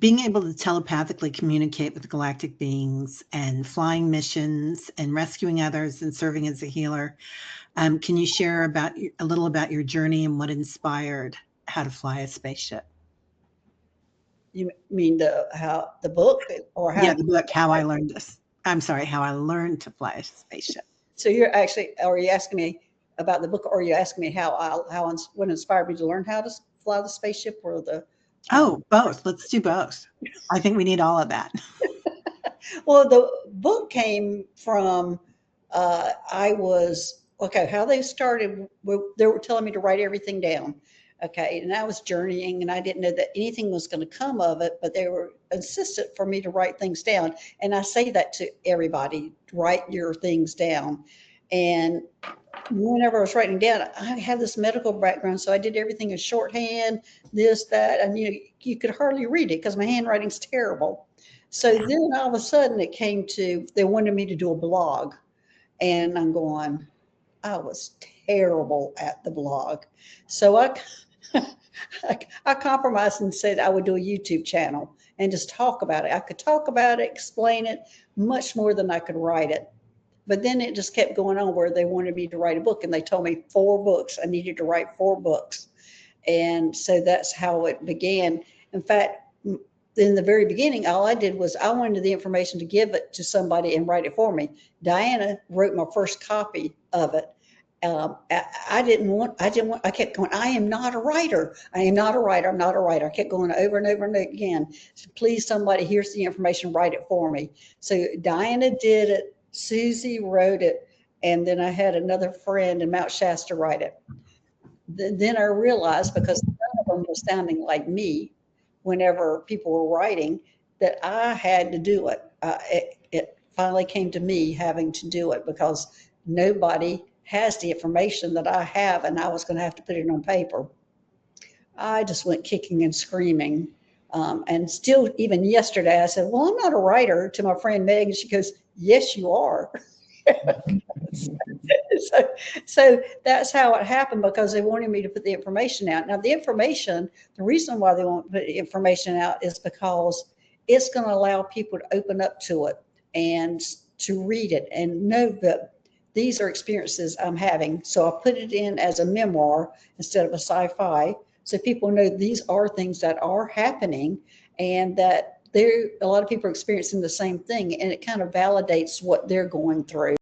being able to telepathically communicate with galactic beings and flying missions and rescuing others and serving as a healer. Can you share a little about your journey and what inspired how to fly a spaceship? You mean the book, or how? Yeah, the book, How I Learned This. I'm sorry, How I Learned to Fly a Spaceship. So are you asking me about the book, or are you asking me what inspired me to learn how to fly the spaceship, or the? Oh, both. Let's do both. I think we need all of that. Well, the book came from, how they started, they were telling me to write everything down. Okay. And I was journeying and I didn't know that anything was going to come of it, but they were insistent for me to write things down. And I say that to everybody, write your things down. And whenever I was writing down, I have this medical background, so I did everything in shorthand, this, that, and you could hardly read it because my handwriting's terrible. So then all of a sudden it came to, they wanted me to do a blog, and I'm going, I was terrible at the blog. So I compromised and said I would do a YouTube channel and just talk about it. I could talk about it, explain it much more than I could write it. But then it just kept going on where they wanted me to write a book, and they told me 4 books. I needed to write 4 books. And so that's how it began. In fact, in the very beginning, all I did was I wanted the information to give it to somebody and write it for me. Diana wrote my first copy of it. I kept going, I am not a writer. I am not a writer. I'm not a writer. I kept going over and over and again. So please, somebody, here's the information, write it for me. So Diana did it. Susie wrote it. And then I had another friend in Mount Shasta write it. Then I realized, because none of them were sounding like me whenever people were writing, that I had to do it. It finally came to me having to do it because nobody has the information that I have, and I was going to have to put it on paper. I just went kicking and screaming. And still, even yesterday, I said, well, I'm not a writer, to my friend Meg. And she goes, yes, you are. So that's how it happened, because they wanted me to put the information out. Now, the reason why they want to put the information out is because it's going to allow people to open up to it and to read it and know that these are experiences I'm having. So I put it in as a memoir instead of a sci-fi, so people know these are things that are happening, and that a lot of people are experiencing the same thing, and it kind of validates what they're going through.